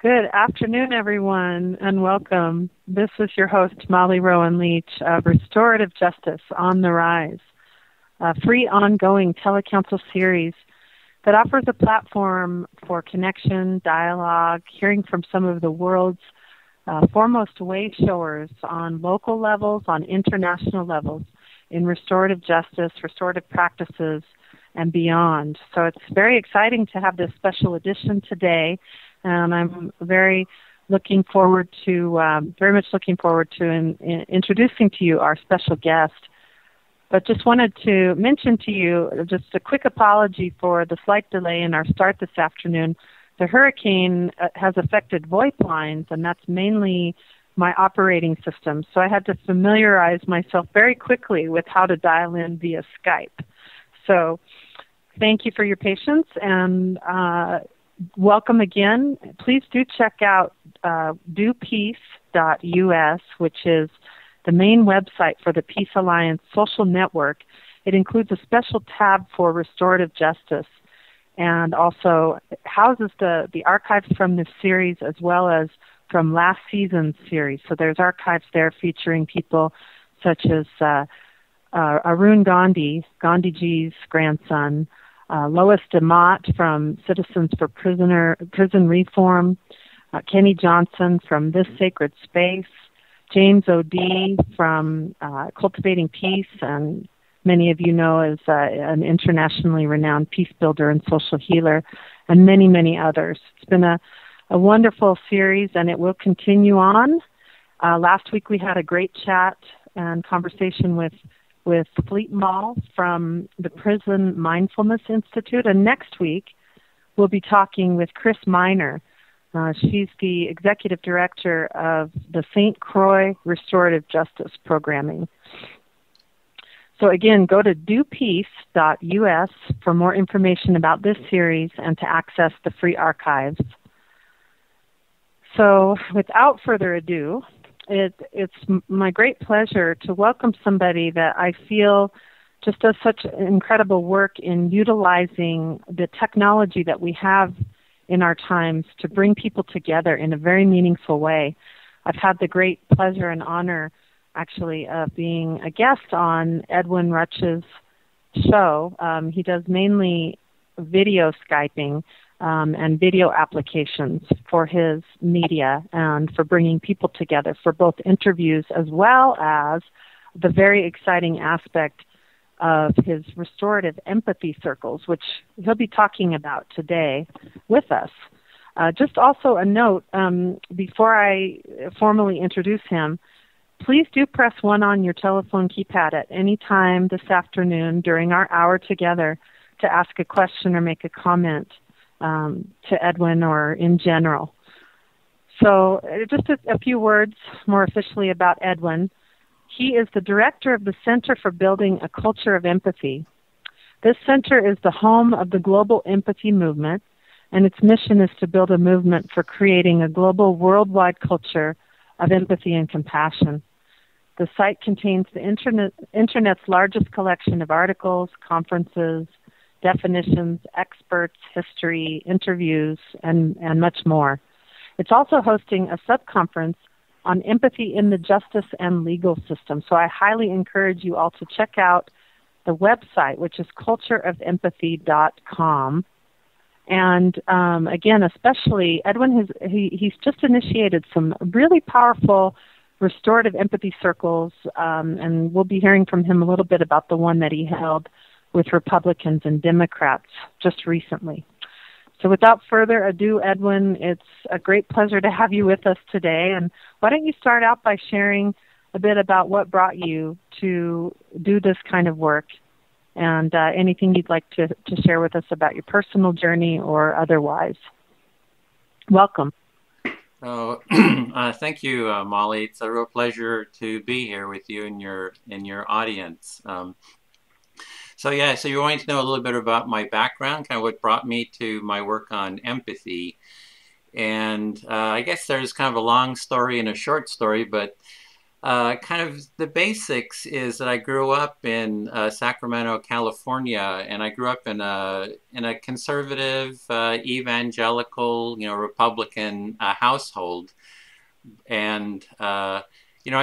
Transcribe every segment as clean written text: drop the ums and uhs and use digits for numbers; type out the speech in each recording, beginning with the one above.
Good afternoon, everyone, and welcome. This is your host, Molly Rowan Leach of Restorative Justice on the Rise, a free ongoing telecounsel series that offers a platform for connection, dialogue, hearing from some of the world's foremost way showers on local levels, on international levels, in restorative justice, restorative practices, and beyond. So it's very exciting to have this special edition today, and I'm very much looking forward to introducing to you our special guest. But just wanted to mention to you just a quick apology for the slight delay in our start this afternoon. The hurricane has affected VoIP lines, and that's mainly my operating system. So I had to familiarize myself very quickly with how to dial in via Skype. So thank you for your patience, and welcome again. Please do check out dopeace.us, which is the main website for the Peace Alliance social network. It includes a special tab for restorative justice and also houses the archives from this series as well as from last season's series. So there's archives there featuring people such as Arun Gandhi, Gandhiji's grandson, Lois DeMott from Citizens for Prison Reform, Kenny Johnson from This Sacred Space, James O'Dea from Cultivating Peace, and many of you know as an internationally renowned peace builder and social healer, and many, many others. It's been a wonderful series, and it will continue on. Last week we had a great chat and conversation with Fleet Mall from the Prison Mindfulness Institute, and next week we'll be talking with Chris Miner. She's the executive director of the St. Croix Restorative Justice Programming. So again, go to dopeace.us for more information about this series and to access the free archives. So without further ado, it's my great pleasure to welcome somebody that I feel just does such incredible work in utilizing the technology that we have in our times to bring people together in a very meaningful way. I've had the great pleasure and honor, actually, of being a guest on Edwin Rutsch's show. He does mainly video Skyping and video applications for his media and for bringing people together for both interviews as well as the very exciting aspect of his restorative empathy circles, which he'll be talking about today with us. Just also a note, before I formally introduce him, please do press 1 on your telephone keypad at any time this afternoon during our hour together to ask a question or make a comment to Edwin or in general. So just a few words more officially about Edwin. He is the director of the Center for Building a Culture of Empathy. This center is the home of the Global Empathy Movement, and its mission is to build a movement for creating a global, worldwide culture of empathy and compassion. The site contains the Internet's largest collection of articles, conferences, definitions, experts, history, interviews, and much more. It's also hosting a sub-conference on empathy in the justice and legal system. So I highly encourage you all to check out the website, which is cultureofempathy.com. And again, especially, Edwin, he's just initiated some really powerful restorative empathy circles, and we'll be hearing from him a little bit about the one that he held with Republicans and Democrats just recently. So without further ado, Edwin, it's a great pleasure to have you with us today. And why don't you start out by sharing a bit about what brought you to do this kind of work and anything you'd like to share with us about your personal journey or otherwise. Welcome. Oh, thank you, Molly. It's a real pleasure to be here with you and your audience. So you're wanting to know a little bit about my background, kind of what brought me to my work on empathy. And I guess there's kind of a long story and a short story, but kind of the basics is that I grew up in Sacramento, California, and I grew up in a conservative, evangelical, Republican household. And I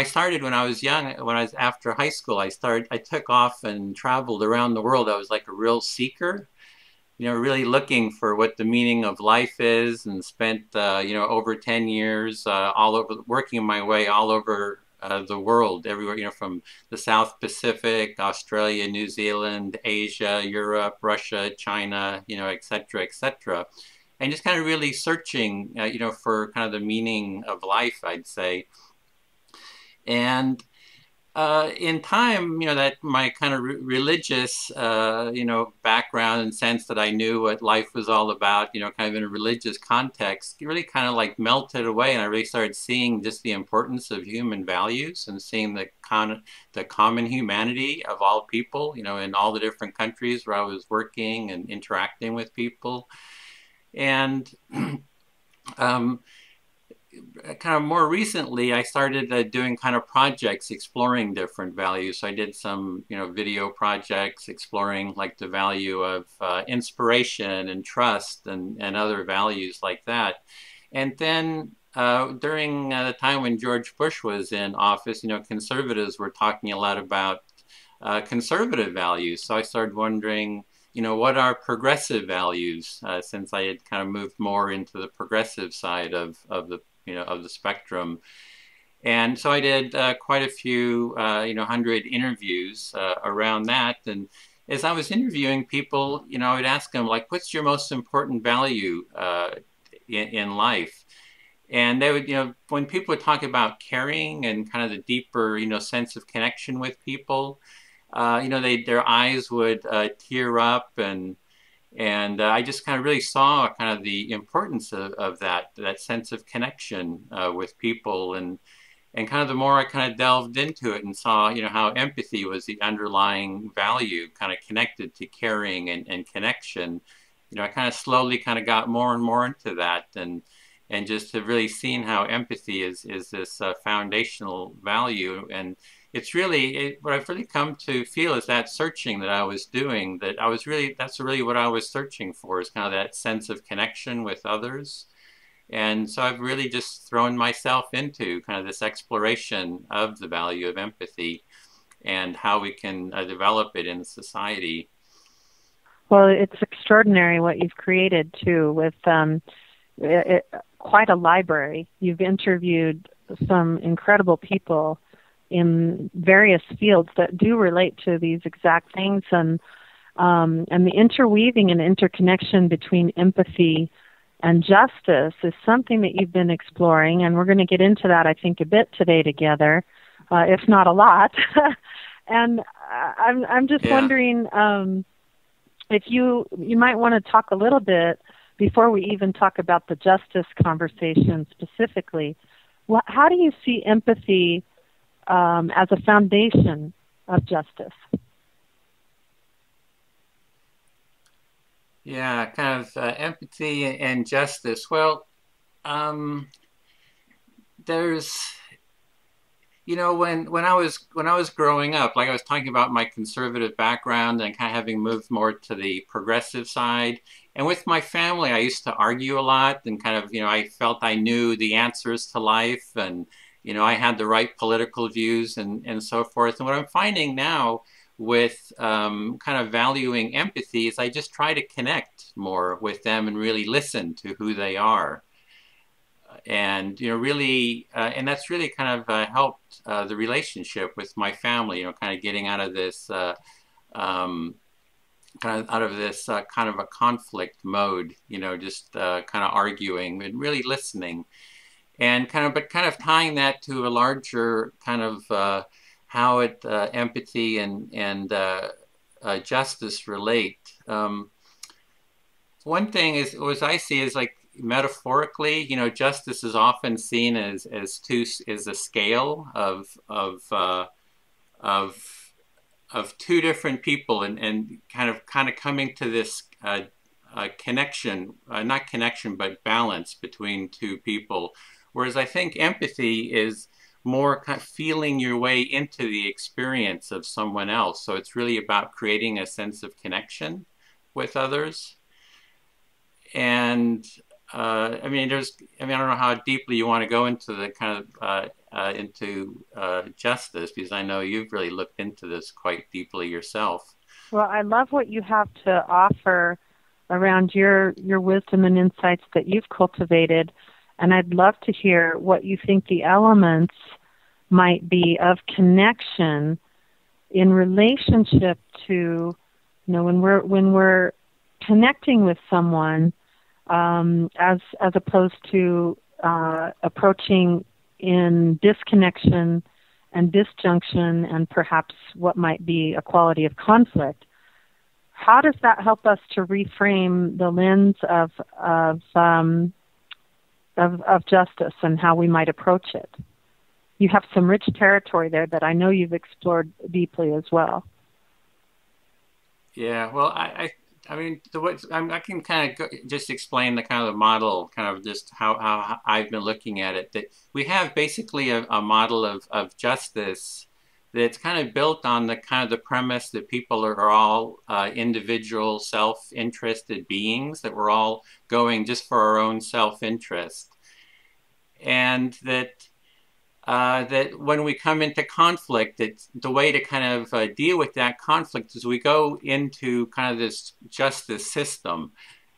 started when I was young. When I was after high school, I took off and traveled around the world. I was like a real seeker, really looking for what the meaning of life is, and spent, over 10 years all over, working my way all over the world, everywhere, from the South Pacific, Australia, New Zealand, Asia, Europe, Russia, China, et cetera, et cetera. And just kind of really searching, for kind of the meaning of life, I'd say. And in time, that my kind of religious, background and sense that I knew what life was all about, kind of in a religious context, really kind of like melted away. And I really started seeing just the importance of human values and seeing the common humanity of all people, in all the different countries where I was working and interacting with people. And kind of more recently, I started doing kind of projects exploring different values. So I did some, video projects exploring like the value of inspiration and trust and other values like that. And then during the time when George Bush was in office, conservatives were talking a lot about conservative values. So I started wondering, what are progressive values, since I had kind of moved more into the progressive side of the spectrum. And so I did quite a few, 100 interviews around that. And as I was interviewing people, I would ask them, like, what's your most important value in life? And they would, when people would talk about caring and kind of the deeper, sense of connection with people, their eyes would tear up, and I just kind of really saw kind of the importance of that sense of connection with people, and kind of the more I kind of delved into it and saw, how empathy was the underlying value, kind of connected to caring and connection. I kind of slowly kind of got more and more into that, and just have really seen how empathy is this foundational value. And it's really what I've really come to feel is that searching that I was doing, that's really what I was searching for, is kind of that sense of connection with others. And so I've really just thrown myself into kind of this exploration of the value of empathy and how we can develop it in society. Well, it's extraordinary what you've created too, with quite a library. You've interviewed some incredible people in various fields that do relate to these exact things, and the interweaving and interconnection between empathy and justice is something that you've been exploring, and we're going to get into that, I think, a bit today together, if not a lot. And I'm just wondering if you might want to talk a little bit before we even talk about the justice conversation specifically. How do you see empathy as a foundation of justice? Yeah, kind of empathy and justice. Well, there's, when I was growing up, like I was talking about my conservative background and kind of having moved more to the progressive side, and with my family, I used to argue a lot, and kind of, I felt I knew the answers to life, and I had the right political views and so forth. And what I'm finding now with kind of valuing empathy is I just try to connect more with them and really listen to who they are. And, really, and that's really kind of helped the relationship with my family, kind of getting out of this, kind of a conflict mode, just kind of arguing and really listening. And kind of tying that to a larger kind of how empathy and justice relate. One thing is I see is, like, metaphorically, justice is often seen as a scale of two different people, and kind of coming to this connection, not connection, but balance between two people. Whereas I think empathy is more kind of feeling your way into the experience of someone else. So it's really about creating a sense of connection with others. And I mean, I don't know how deeply you want to go into the kind of into justice, because I know you've really looked into this quite deeply yourself. Well, I love what you have to offer around your wisdom and insights that you've cultivated, and I'd love to hear what you think the elements might be of connection in relationship to, when we're connecting with someone, as opposed to approaching in disconnection and disjunction and perhaps what might be a quality of conflict. How does that help us to reframe the lens of justice and how we might approach it? You have some rich territory there that I know you've explored deeply as well. Yeah, well, I mean, I can kind of just explain the kind of model, kind of just how I've been looking at it. That we have basically a model of justice that's kind of built on the kind of the premise that people are all individual, self-interested beings, that we're all going just for our own self-interest, and that when we come into conflict, the way to kind of deal with that conflict is we go into kind of this justice system,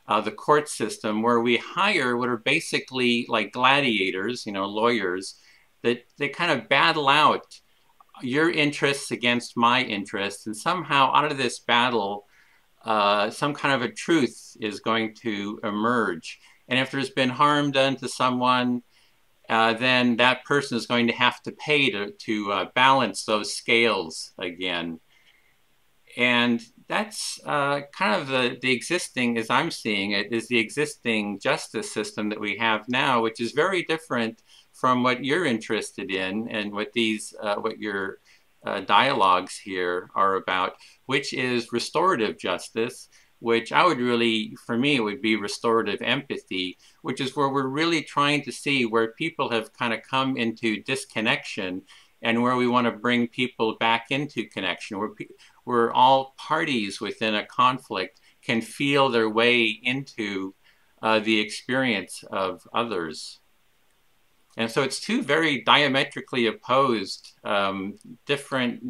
the court system, where we hire what are basically like gladiators, lawyers, that they kind of battle out your interests against my interests, and somehow out of this battle, some kind of a truth is going to emerge. And if there's been harm done to someone, then that person is going to have to pay to balance those scales again. And that's kind of the existing, as I'm seeing it, is the existing justice system that we have now, which is very different from what you're interested in and what your dialogues here are about, which is restorative justice, which for me, would be restorative empathy, which is where we're really trying to see where people have kind of come into disconnection and where we want to bring people back into connection, where all parties within a conflict can feel their way into the experience of others. And so it's two very diametrically opposed, different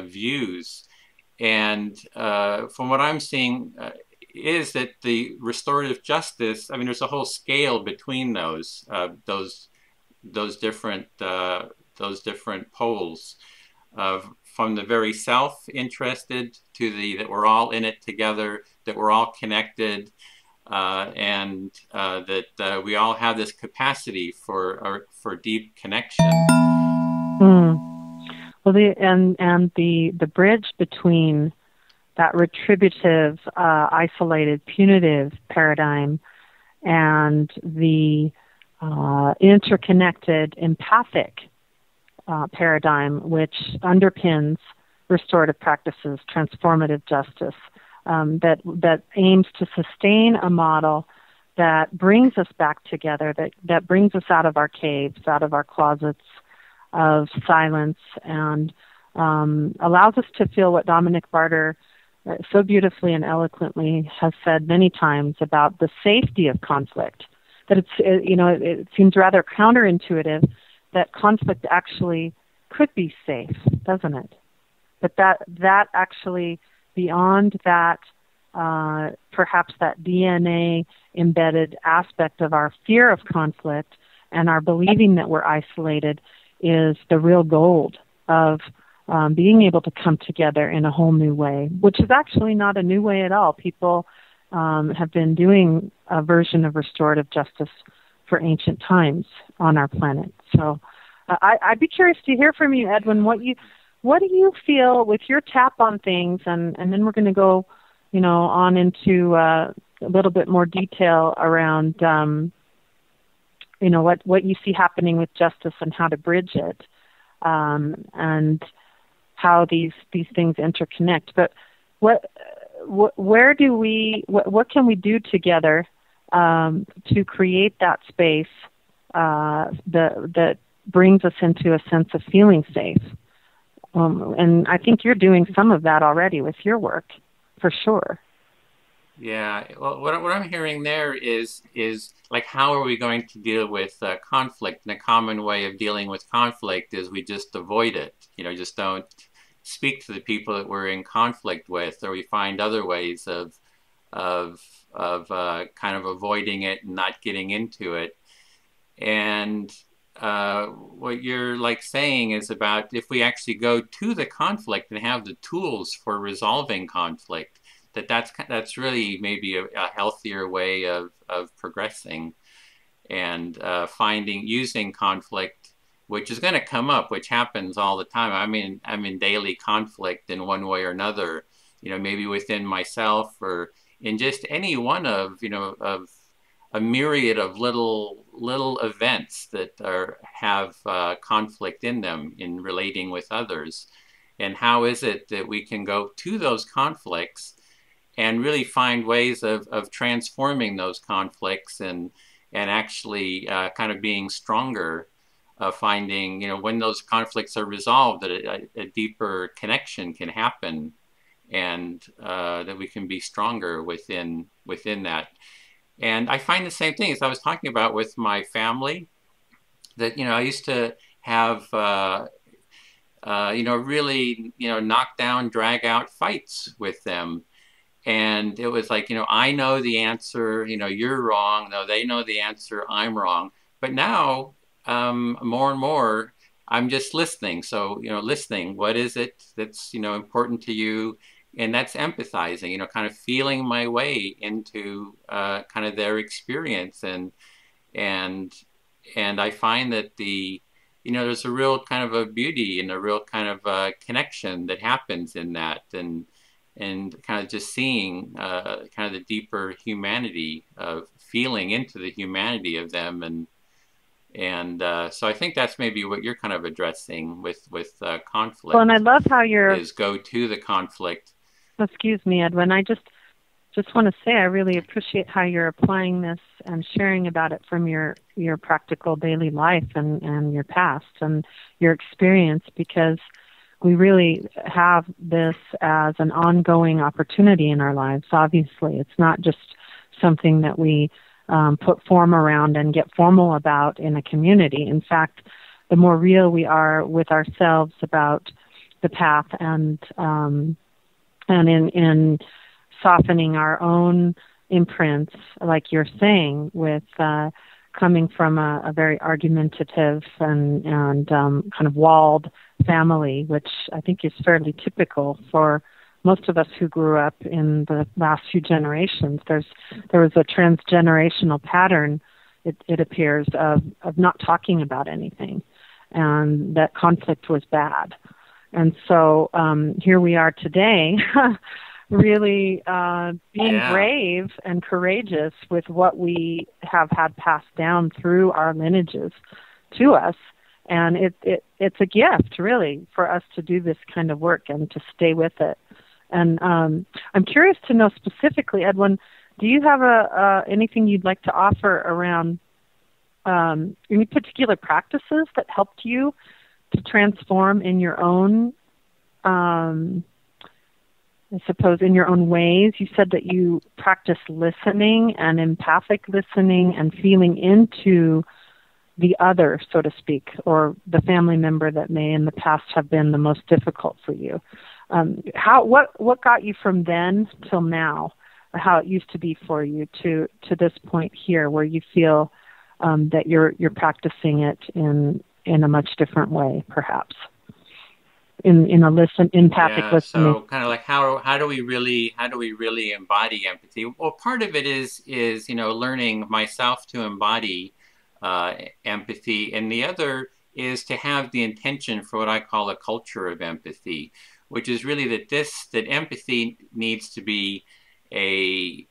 views. And from what I'm seeing is that the restorative justice, I mean, there's a whole scale between those different poles, from the very self-interested to that we're all in it together, that we're all connected, and that we all have this capacity for deep connection. Well, the bridge between that retributive, isolated, punitive paradigm and the interconnected, empathic paradigm, which underpins restorative practices, transformative justice, that aims to sustain a model that brings us back together, that brings us out of our caves, out of our closets of silence, and allows us to feel what Dominic Barter so beautifully and eloquently has said many times about the safety of conflict. That it seems rather counterintuitive that conflict actually could be safe, doesn't it? But that actually, beyond that, perhaps that DNA embedded aspect of our fear of conflict and our believing that we're isolated, is the real gold of being able to come together in a whole new way, which is actually not a new way at all. People have been doing a version of restorative justice for ancient times on our planet. So I'd be curious to hear from you, Edwin, what do you feel with your tap on things, and then we're going to go, on into a little bit more detail around what you see happening with justice and how to bridge it, and how these things interconnect. But what can we do together to create that space that brings us into a sense of feeling safe. And I think you're doing some of that already with your work, for sure. Yeah. Well, what I'm hearing there is like, how are we going to deal with conflict? And a common way of dealing with conflict is we just avoid it. You know, just don't speak to the people that we're in conflict with, or we find other ways of kind of avoiding it and not getting into it. And what you're like saying is about if we actually go to the conflict and have the tools for resolving conflict, that's really maybe a healthier way of progressing and using conflict, which is going to come up, which happens all the time. I'm in daily conflict in one way or another, you know, maybe within myself or in just any one of, you know, of a myriad of little events that have conflict in them in relating with others. And how is it that we can go to those conflicts and really find ways of transforming those conflicts and actually kind of being stronger, finding, you know, when those conflicts are resolved, that a deeper connection can happen, and that we can be stronger within that. And I find the same thing as I was talking about with my family, that, you know, I used to have, you know, really, you know, knock down, drag out fights with them. And it was like, you know, I know the answer, you know, you're wrong. No, they know the answer, I'm wrong. But now, more and more, I'm just listening. So, you know, listening, what is it that's, you know, important to you? And that's empathizing, you know, kind of feeling my way into kind of their experience. And, and I find that you know, there's a real kind of a beauty and a real kind of connection that happens in that. And kind of just seeing kind of the deeper humanity of feeling into the humanity of them. And so I think that's maybe what you're kind of addressing with conflict. Well, and I love how is go to the conflict. Excuse me, Edwin. I just want to say I really appreciate how you're applying this and sharing about it from your practical daily life and your past and your experience, because we really have this as an ongoing opportunity in our lives. Obviously, it's not just something that we put form around and get formal about in a community. In fact, the more real we are with ourselves about the path and in softening our own imprints, like you're saying, with coming from a very argumentative and kind of walled family, which I think is fairly typical for most of us who grew up in the last few generations. There was a transgenerational pattern, it appears, of not talking about anything, and that conflict was bad. And so here we are today, really being brave and courageous with what we have had passed down through our lineages to us. And it's a gift, really, for us to do this kind of work and to stay with it. And I'm curious to know specifically, Edwin, do you have anything you'd like to offer around any particular practices that helped you to transform in your own, I suppose, in your own ways? You said that you practice listening and empathic listening and feeling into the other, so to speak, or the family member that may in the past have been the most difficult for you. What got you from then till now, or how it used to be for you to this point here, where you feel that you're practicing it in a much different way, perhaps, in empathic listening? So kind of like how do we really embody empathy? Well, part of it is you know, learning myself to embody empathy, and the other is to have the intention for what I call a culture of empathy, which is really that empathy needs to be a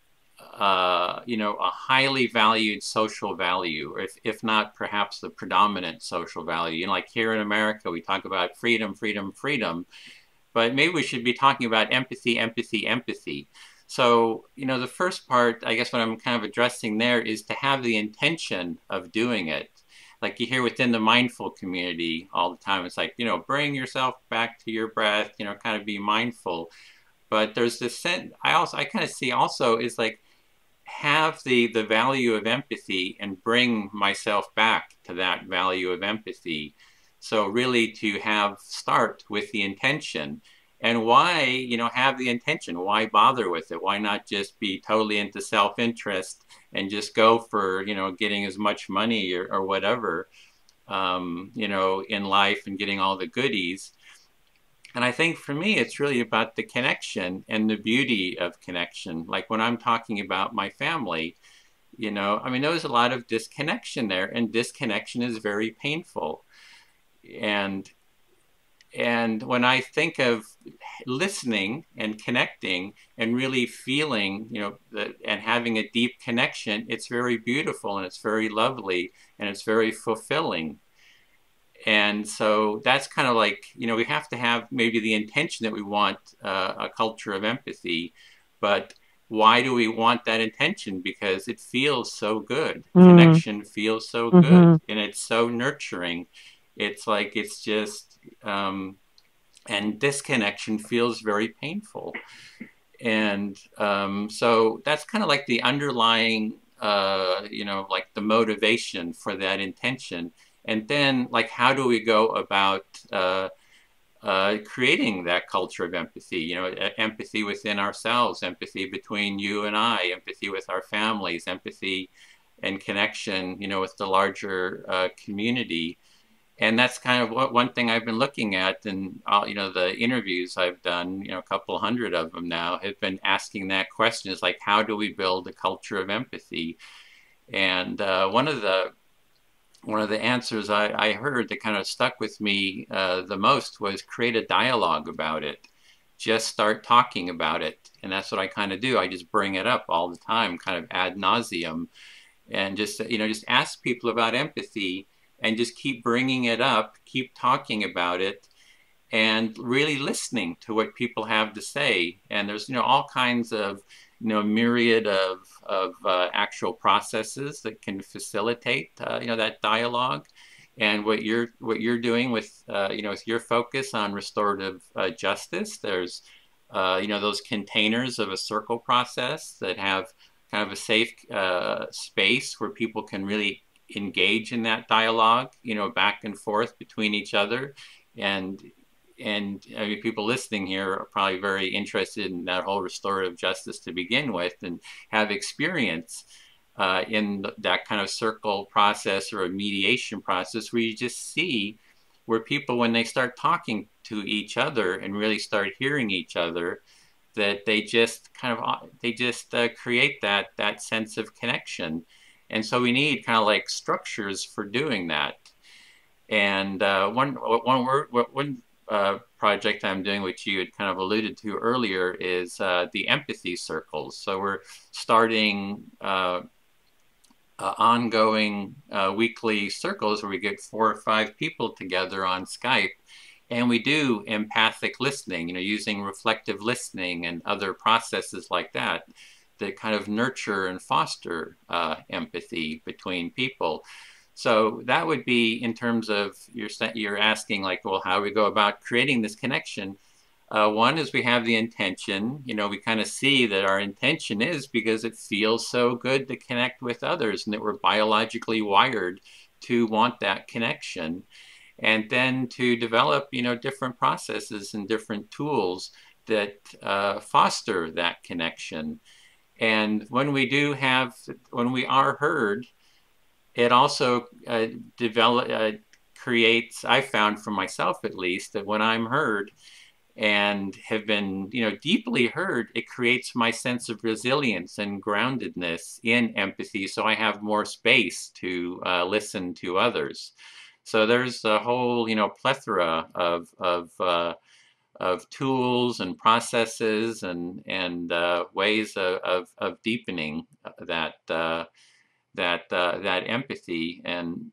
you know, a highly valued social value, or if not perhaps the predominant social value. You know, like here in America, we talk about freedom, freedom, freedom, but maybe we should be talking about empathy, empathy, empathy. So, you know, the first part, I guess what I'm kind of addressing there is to have the intention of doing it. like you hear within the mindful community all the time. It's like, bring yourself back to your breath, kind of be mindful. But there's this sense, I kind of see also is like, have the value of empathy and bring myself back to that value of empathy. So really to start with the intention. And why, have the intention? Why bother with it? Why not just be totally into self-interest and just go for, getting as much money or whatever, in life and getting all the goodies. And I think for me, it's really about the connection and the beauty of connection. Like when I'm talking about my family, there's a lot of disconnection there, and disconnection is very painful. And when I think of listening and connecting and really feeling, and having a deep connection, it's very beautiful and it's very lovely and it's very fulfilling. And so that's kind of like, we have to have maybe the intention that we want a culture of empathy, but why do we want that intention? Because it feels so good. Connection feels so good, and it's so nurturing. It's like, it's just, and disconnection feels very painful. And so that's kind of like the underlying, like the motivation for that intention. And then, like, how do we go about creating that culture of empathy? Empathy within ourselves, empathy between you and I, empathy with our families, empathy and connection, with the larger community. And that's kind of one thing I've been looking at, and the interviews I've done, a couple hundred of them now, have been asking that question: is like, how do we build a culture of empathy? And one of the answers I heard that kind of stuck with me the most was create a dialogue about it. Just start talking about it. And that's what I kind of do. I just bring it up all the time, kind of ad nauseum, and just ask people about empathy and just keep bringing it up, keep talking about it, and really listening to what people have to say. And there's, all kinds of, myriad of actual processes that can facilitate, that dialogue. And what you're doing with, with your focus on restorative justice, there's, those containers of a circle process that have kind of a safe space where people can really engage in that dialogue, back and forth between each other. And I mean, people listening here are probably very interested in that whole restorative justice to begin with, and have experience in that kind of circle process or a mediation process where you just see where people, when they start talking to each other and really start hearing each other, that they just create that sense of connection. And so we need kind of like structures for doing that. And one project I'm doing, which you had kind of alluded to earlier, is the empathy circles. So we're starting ongoing weekly circles where we get 4 or 5 people together on Skype, and we do empathic listening, using reflective listening and other processes like that kind of nurture and foster empathy between people. So that would be, in terms of you're asking, like, well, how we go about creating this connection. One is we have the intention. We kind of see that our intention is because it feels so good to connect with others, and that we're biologically wired to want that connection. And then to develop, different processes and different tools that foster that connection. And when we are heard, it also creates, I found for myself at least, that when I'm heard and have been, deeply heard, it creates my sense of resilience and groundedness in empathy. So I have more space to listen to others. So there's a whole, plethora of tools and processes and ways of deepening that empathy. And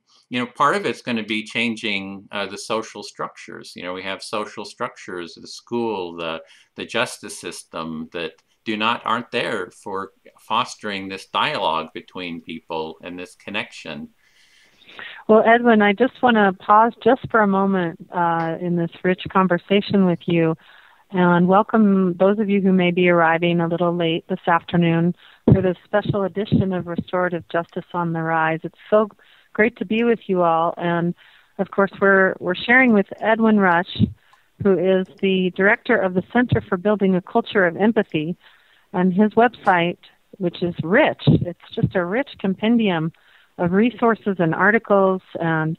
part of it's going to be changing the social structures. We have social structures, the school, the justice system, that aren't there for fostering this dialogue between people and this connection. Well, Edwin, I just want to pause just for a moment in this rich conversation with you and welcome those of you who may be arriving a little late this afternoon for this special edition of Restorative Justice on the Rise. It's so great to be with you all. And, of course, we're sharing with Edwin Rutsch, who is the director of the Center for Building a Culture of Empathy, and his website, which is rich. It's just a rich compendium of resources and articles and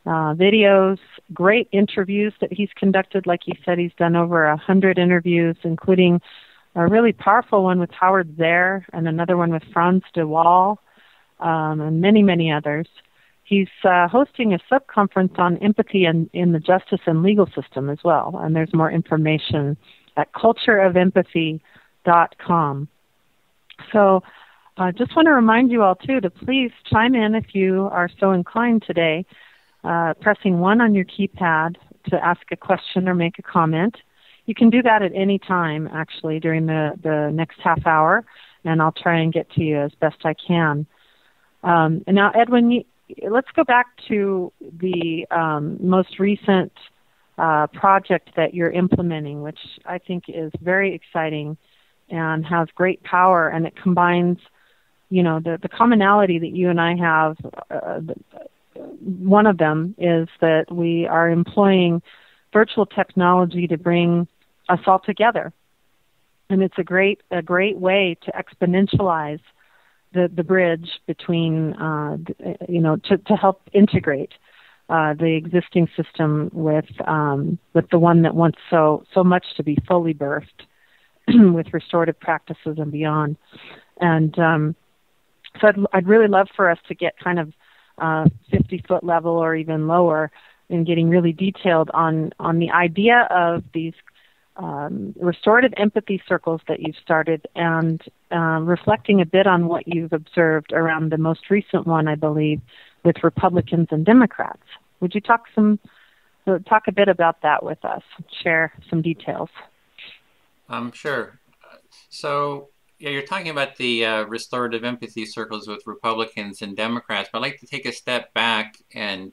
videos, great interviews that he's conducted. Like you said, he's done over 100 interviews, including a really powerful one with Howard Zehr and another one with Franz de Waal, and many, many others. He's hosting a sub-conference on empathy in the justice and legal system as well, and there's more information at cultureofempathy.com. So I just want to remind you all, too, to please chime in if you are so inclined today, pressing 1 on your keypad to ask a question or make a comment. You can do that at any time, actually, during the next half hour, and I'll try and get to you as best I can. And now, Edwin, let's go back to the most recent project that you're implementing, which I think is very exciting and has great power, and it combines, the commonality that you and I have. One of them is that we are employing virtual technology to bring us all together, and it's a great way to exponentialize the bridge between, to help integrate the existing system with the one that wants so much to be fully birthed with restorative practices and beyond. And so I'd really love for us to get kind of 50-foot level or even lower in getting really detailed on the idea of these restorative empathy circles that you've started, and reflecting a bit on what you've observed around the most recent one, I believe, with Republicans and Democrats. Would you talk a bit about that with us, share some details? Sure. So, yeah, you're talking about the restorative empathy circles with Republicans and Democrats, but I'd like to take a step back and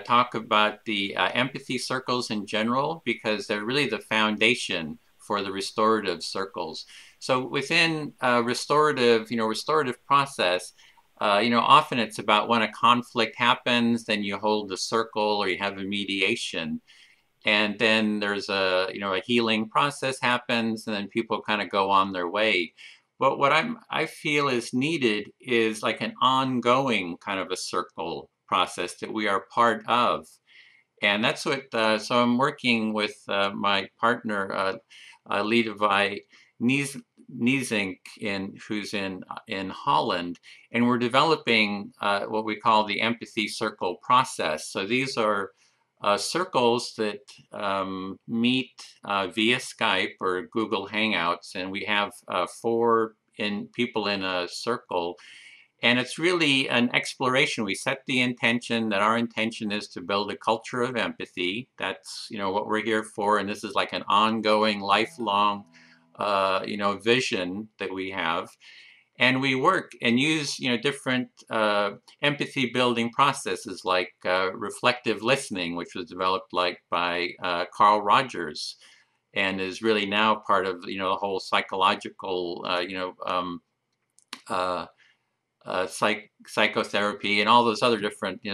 talk about the empathy circles in general, because they're really the foundation for the restorative circles. So within restorative process, often it's about when a conflict happens, then you hold the circle or you have a mediation. And then there's a healing process happens, and then people kind of go on their way. But what I feel is needed is like an ongoing kind of a circle process that we are part of. And that's what, so I'm working with my partner, Levi Niezink, who's in Holland, and we're developing what we call the empathy circle process. So these are circles that meet via Skype or Google Hangouts, and we have 4 people in a circle. And it's really an exploration. We set the intention that our intention is to build a culture of empathy. That's what we're here for, and this is like an ongoing, lifelong vision that we have. And we work and use different empathy building processes like reflective listening, which was developed by Carl Rogers, and is really now part of the whole psychological psychotherapy and all those other different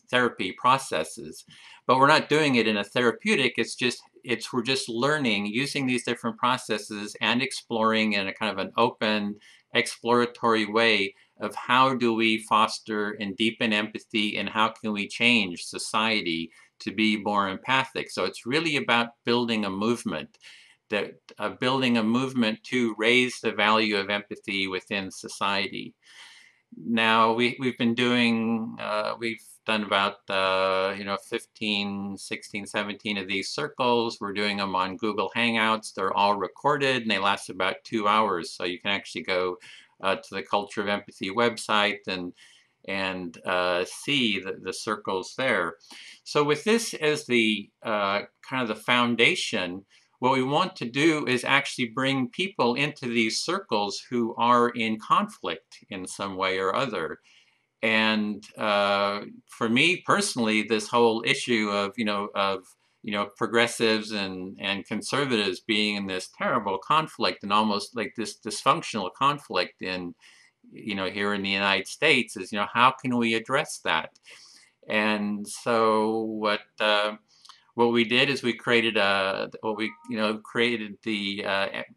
therapy processes. But we're not doing it in a therapeutic. We're just learning using these different processes and exploring in a kind of an open, exploratory way of how do we foster and deepen empathy, and how can we change society to be more empathic. So it's really about building a movement, building a movement to raise the value of empathy within society. Now we've been doing, we've done about 15, 16, 17 of these circles. We're doing them on Google Hangouts. They're all recorded and they last about 2 hours. So you can actually go to the Culture of Empathy website and see the circles there. So with this as the kind of the foundation, what we want to do is actually bring people into these circles who are in conflict in some way or other. And for me personally, this whole issue of progressives and conservatives being in this terrible conflict and almost like this dysfunctional conflict in here in the United States is how can we address that? And so what we did is we created created the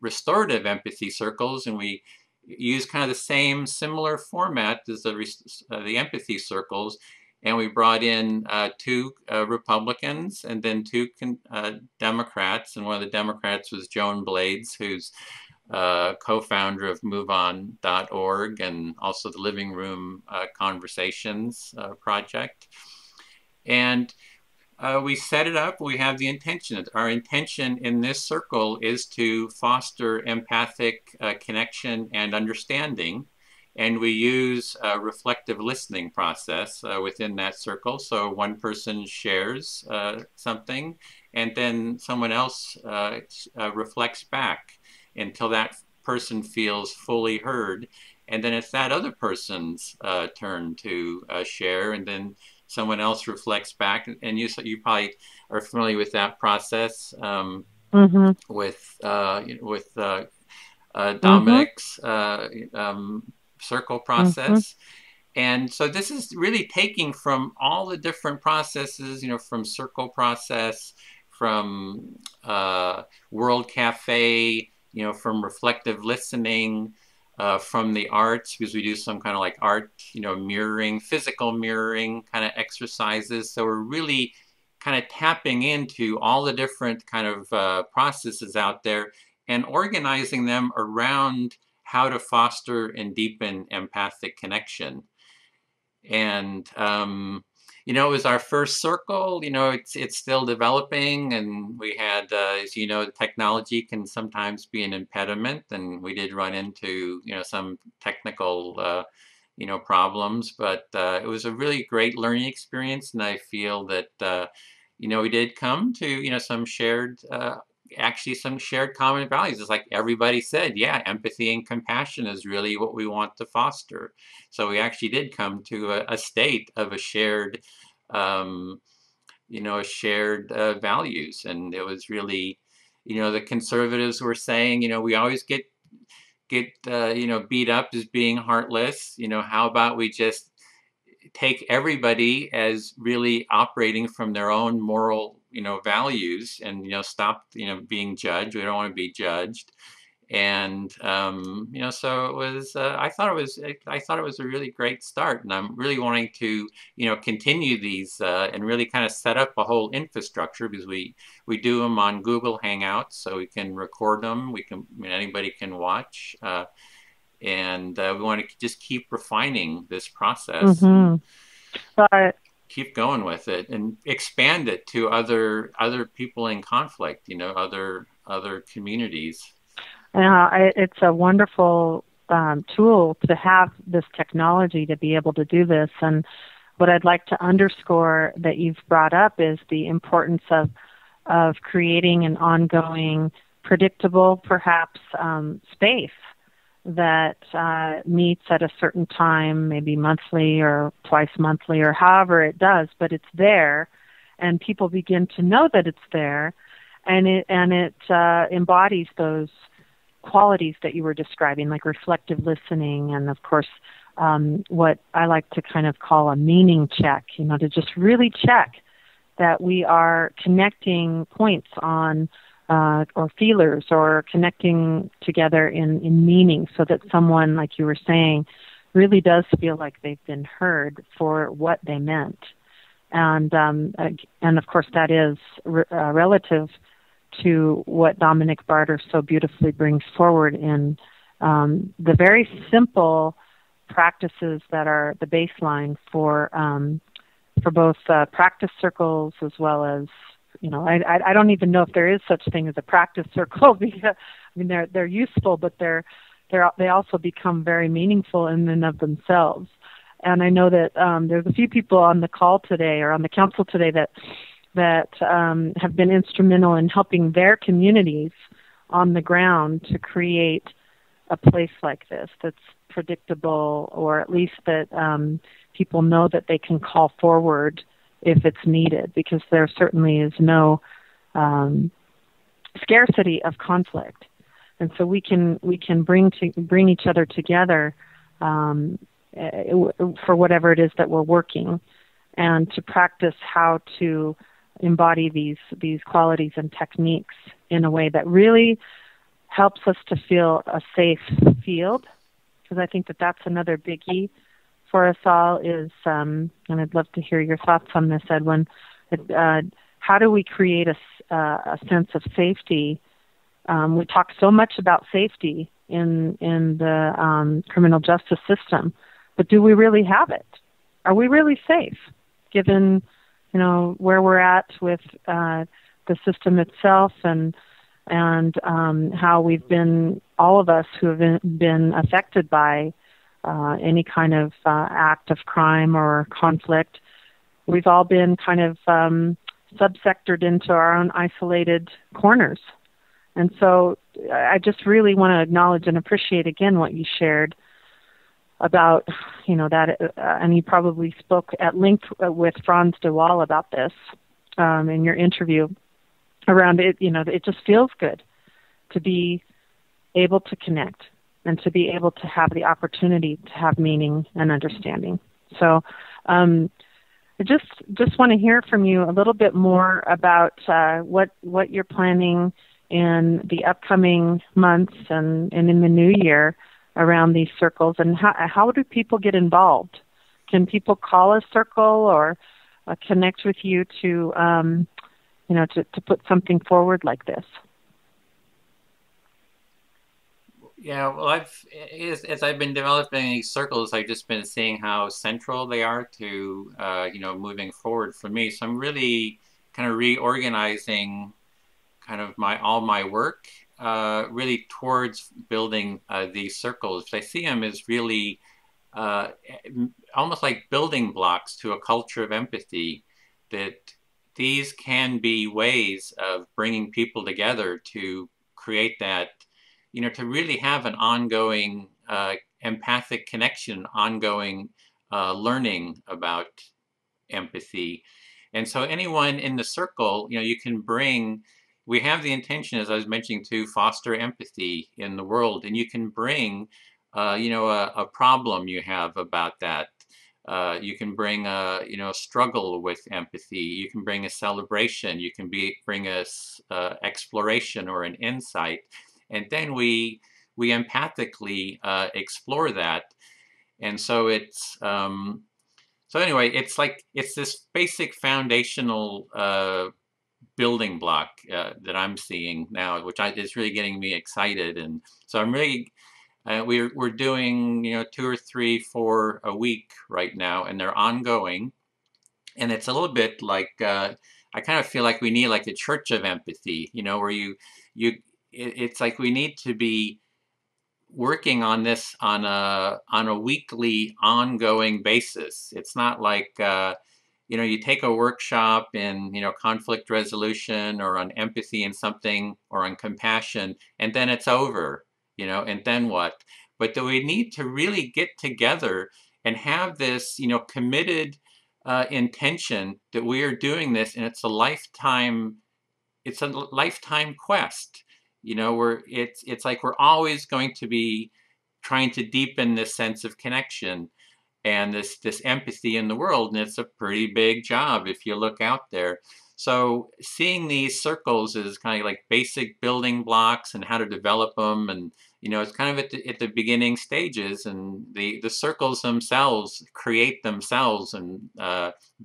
restorative empathy circles, and we used kind of the same similar format as the empathy circles, and we brought in two Republicans and then two Democrats, and one of the Democrats was Joan Blades, who's co-founder of MoveOn.org and also the Living Room Conversations project. And we set it up. We have the intention. Our intention in this circle is to foster empathic connection and understanding. And we use a reflective listening process within that circle. So one person shares something, and then someone else reflects back until that person feels fully heard. And then it's that other person's turn to share, and then someone else reflects back. And you probably are familiar with that process with Dominic's circle process. And so this is really taking from all the different processes, from circle process, from World Cafe, from reflective listening, from the arts, because we do some kind of like art, mirroring, physical mirroring kind of exercises. So we're really kind of tapping into all the different kind of processes out there and organizing them around how to foster and deepen empathic connection. And it was our first circle. It's still developing, and we had, as technology can sometimes be an impediment, and we did run into some technical problems, but it was a really great learning experience, and I feel that we did come to some shared common values. It's like everybody said, yeah, empathy and compassion is really what we want to foster. So we actually did come to a state of a shared values. And it was really, the conservatives were saying, we always get beat up as being heartless. How about we just take everybody as really operating from their own moral values, and stop being judged. We don't want to be judged. And so it was I thought it was a really great start, and I'm really wanting to continue these and really kind of set up a whole infrastructure, because we do them on Google Hangouts, so we can record them, anybody can watch, and we want to just keep refining this process. Right. Keep going with it and expand it to other people in conflict, other communities. It's a wonderful tool to have this technology to be able to do this. And what I'd like to underscore that you've brought up is the importance of creating an ongoing, predictable, perhaps, space that meets at a certain time, maybe monthly or twice monthly or however it does, but it's there, and people begin to know that it's there, and it embodies those qualities that you were describing, like reflective listening, and of course what I like to kind of call a meaning check, to just really check that we are connecting points on or feelers, or connecting together in meaning, so that someone, like you were saying, really does feel like they've been heard for what they meant. And of course that is relative to what Dominic Barter so beautifully brings forward in the very simple practices that are the baseline for both practice circles, as well as I don't even know if there is such thing as a practice circle, because they're useful, but they also become very meaningful in and of themselves. And I know that there's a few people on the call today, or on the council today, that have been instrumental in helping their communities on the ground to create a place like this that's predictable, or at least that people know that they can call forward if it's needed, because there certainly is no scarcity of conflict, and so we can bring each other together for whatever it is that we're working, and to practice how to embody these qualities and techniques in a way that really helps us to feel a safe field. Because I think that that's another biggie for us all is, and I'd love to hear your thoughts on this, Edwin. How do we create a sense of safety? We talk so much about safety in the criminal justice system, but do we really have it? Are we really safe, given where we're at with the system itself, and how we've been, all of us who have been affected by any kind of act of crime or conflict, we've all been kind of subsectored into our own isolated corners. And so I just really want to acknowledge and appreciate again what you shared about, that, and you probably spoke at length with Franz de Waal about this in your interview around it. It just feels good to be able to connect and to be able to have the opportunity to have meaning and understanding. So I just want to hear from you a little bit more about what you're planning in the upcoming months and in the new year around these circles, and how do people get involved? Can people call a circle or connect with you to put something forward like this? Yeah, well, as I've been developing these circles, I've just been seeing how central they are to moving forward for me. So I'm really kind of reorganizing kind of all my work really towards building these circles. I see them as really almost like building blocks to a culture of empathy, that these can be ways of bringing people together to create that, to really have an ongoing empathic connection, ongoing learning about empathy. And so anyone in the circle, you can bring, we have the intention, as I was mentioning, to foster empathy in the world. And you can bring, a problem you have about that. You can bring a struggle with empathy. You can bring a celebration. You can bring a exploration or an insight. And then we empathically explore that. And so it's, so anyway, it's this basic foundational building block that I'm seeing now, which is really getting me excited. And so I'm really, we're doing 2 or 3, 4 a week right now, and they're ongoing. And it's a little bit like I kind of feel like we need like a church of empathy, where it's like we need to be working on this on a weekly, ongoing basis. It's not like you take a workshop in conflict resolution or on empathy and something, or on compassion, and then it's over, and then what? But that we need to really get together and have this committed intention that we are doing this, and it's a lifetime quest. It's like we're always going to be trying to deepen this sense of connection and this empathy in the world, and it's a pretty big job if you look out there. So seeing these circles is kind of like basic building blocks and how to develop them, and it's kind of at the beginning stages, and the circles themselves create themselves and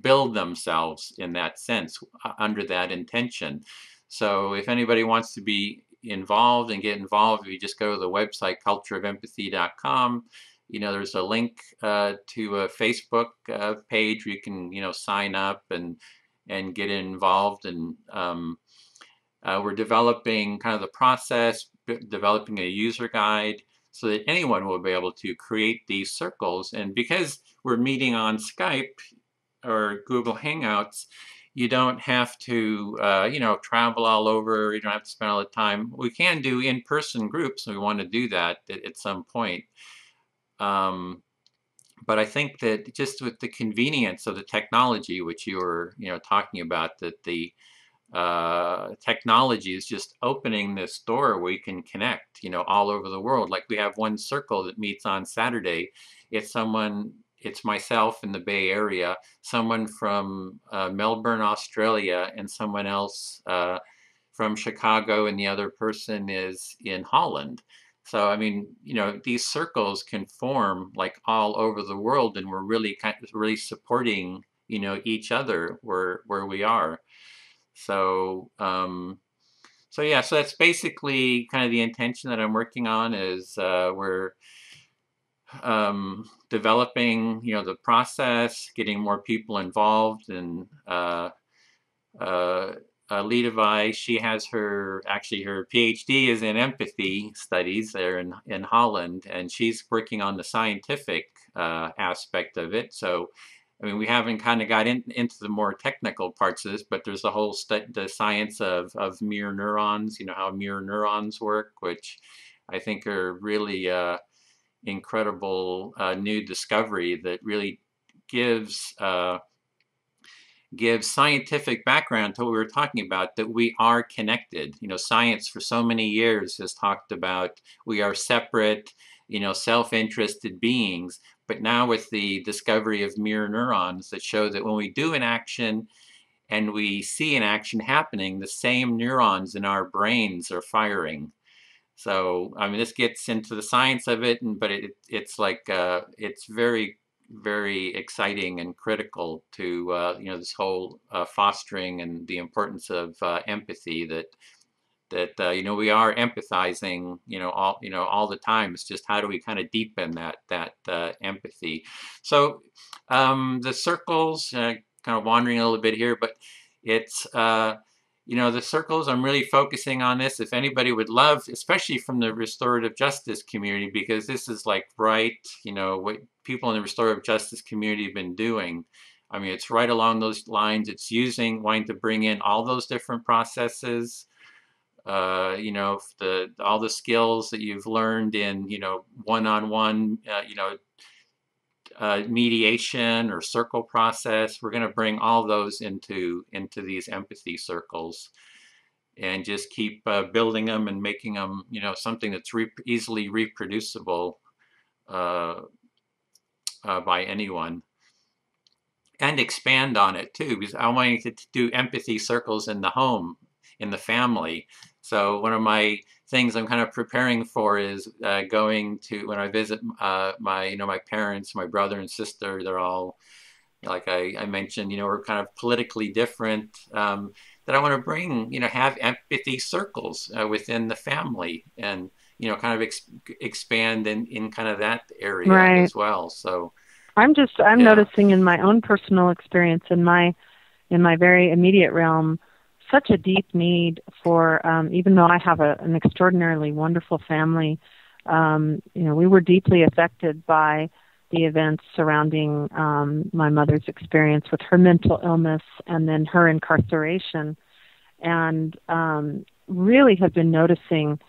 build themselves in that sense under that intention. So if anybody wants to be involved and get involved, if you just go to the website cultureofempathy.com, there's a link to a Facebook page where you can sign up and get involved. And we're developing kind of the process, developing a user guide so that anyone will be able to create these circles. And because we're meeting on Skype or Google Hangouts, you don't have to, travel all over. You don't have to spend all the time. We can do in-person groups, and we want to do that at some point. but I think that just with the convenience of the technology, which you were, talking about, that the technology is just opening this door where we can connect, all over the world. Like we have one circle that meets on Saturday. It's myself in the Bay Area, someone from Melbourne, Australia, and someone else from Chicago, and the other person is in Holland. So, I mean, these circles can form like all over the world, and we're really supporting, each other where we are. So, so that's basically kind of the intention that I'm working on is we're developing, the process, getting more people involved, and Levi, she has her PhD is in empathy studies there in Holland, and she's working on the scientific aspect of it. So, I mean, we haven't kind of got into the more technical parts of this, but there's the whole the science of mirror neurons, how mirror neurons work, which I think are really incredible new discovery that really gives scientific background to what we were talking about, that we are connected. Science for so many years has talked about we are separate, self-interested beings. But now with the discovery of mirror neurons that show that when we do an action and we see an action happening, the same neurons in our brains are firing. So, I mean, this gets into the science of it, but it's like, it's very, very exciting and critical to, this whole fostering and the importance of empathy, that we are empathizing, all the time. It's just how do we kind of deepen that empathy. So the circles, kind of wandering a little bit here, but it's the circles, I'm really focusing on this. If anybody would love, especially from the restorative justice community, because this is like what people in the restorative justice community have been doing. I mean, it's right along those lines. It's wanting to bring in all those different processes, all the skills that you've learned in, one-on-one, mediation or circle process. We're going to bring all those into these empathy circles, and just keep building them and making them, something that's easily reproducible by anyone, and expand on it too, because I want to do empathy circles in the home, in the family. So one of my things I'm kind of preparing for is going to, when I visit my parents, my brother and sister, they're all, like I mentioned, we're kind of politically different, that I want to bring, have empathy circles within the family, and, kind of expand in kind of that area as well. So I'm noticing in my own personal experience, in my very immediate realm, such a deep need for, even though I have an extraordinarily wonderful family, we were deeply affected by the events surrounding my mother's experience with her mental illness and then her incarceration, and really have been noticing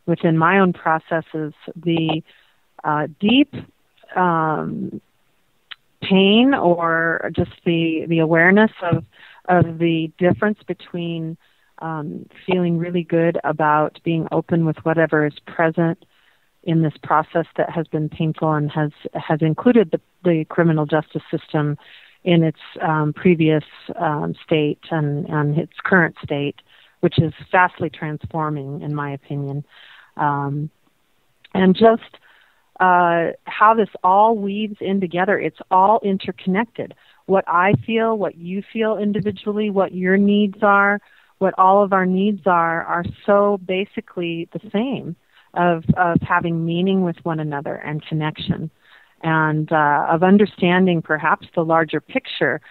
within my own processes the deep pain, or just the awareness of the difference between feeling really good about being open with whatever is present in this process that has been painful and has included the criminal justice system in its previous state and its current state, which is vastly transforming, in my opinion. And just how this all weaves in together. It's all interconnected. What I feel, what you feel individually, what your needs are, what all of our needs are so basically the same, of having meaning with one another and connection, and of understanding perhaps the larger picture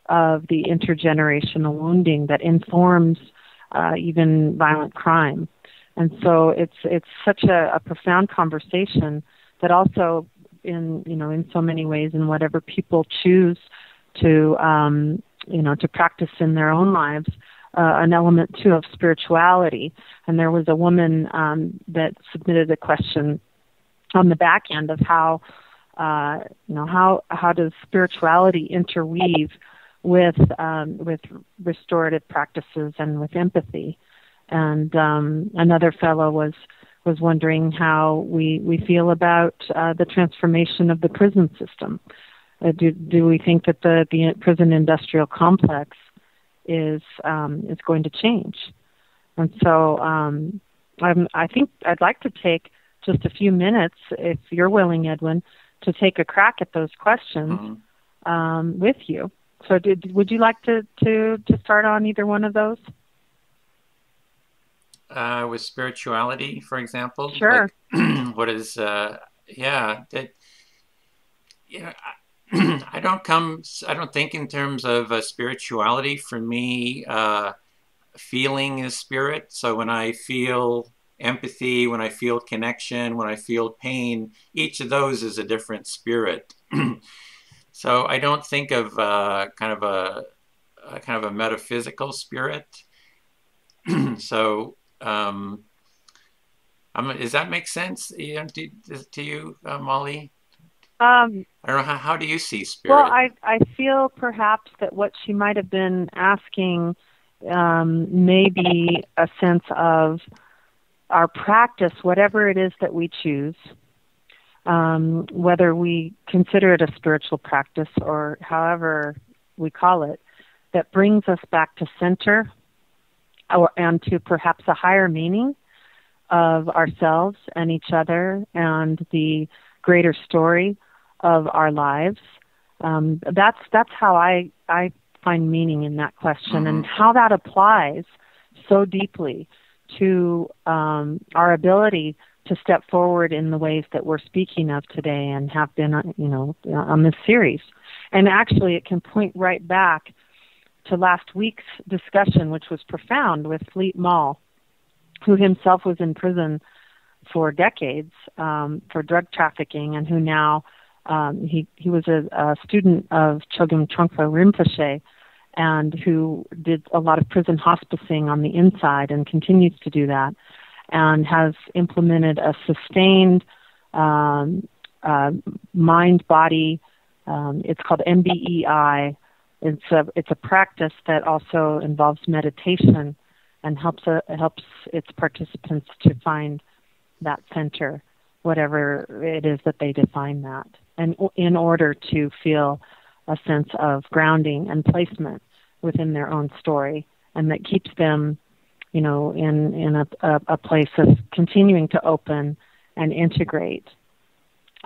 of the intergenerational wounding that informs even violent crime. And so it's such a profound conversation that also in so many ways, in whatever people choose to practice in their own lives, an element too of spirituality. And there was a woman that submitted a question on the back end of how how does spirituality interweave with restorative practices and with empathy? And another fellow was wondering how we feel about the transformation of the prison system. Do we think that the prison industrial complex is going to change? And so I think I'd like to take just a few minutes, if you're willing, Edwin, to take a crack at those questions with you. So would you like to start on either one of those? With spirituality, for example? Sure. Like, what is, I don't think in terms of spirituality. For me, feeling is spirit. So when I feel empathy, when I feel connection, when I feel pain, each of those is a different spirit. So I don't think of kind of a metaphysical spirit. So does that make sense to you, Molly? I don't know, how do you see spirit? Well, I feel perhaps that what she might have been asking may be a sense of our practice, whatever it is that we choose, whether we consider it a spiritual practice or however we call it, that brings us back to center and to perhaps a higher meaning of ourselves and each other and the greater story of our lives. That's how I find meaning in that question, and how that applies so deeply to our ability to step forward in the ways that we're speaking of today and have been, on this series. And actually, it can point right back to last week's discussion, which was profound, with Fleet Mall, who himself was in prison for decades for drug trafficking, and who now he was a student of Chogyam Trungpa Rinpoche, and who did a lot of prison hospicing on the inside and continues to do that, and has implemented a sustained mind-body, it's called MBEI. It's a practice that also involves meditation and helps its participants to find that center, whatever it is that they define that, and in order to feel a sense of grounding and placement within their own story, and that keeps them, in a place of continuing to open and integrate.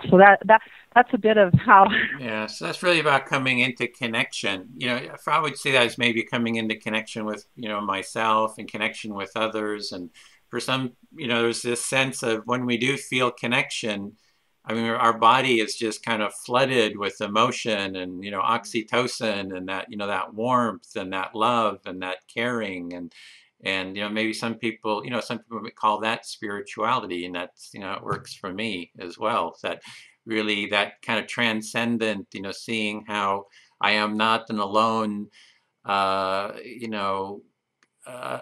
So that's a bit of how. Yeah, so that's really about coming into connection. If I would say that as maybe coming into connection with, myself and connection with others. And for some, there's this sense of when we do feel connection, I mean, our body is just kind of flooded with emotion and, oxytocin and that, that warmth and that love and that caring. And maybe some people would call that spirituality, and that's, it works for me as well. That really, that kind of transcendent, seeing how I am not an alone,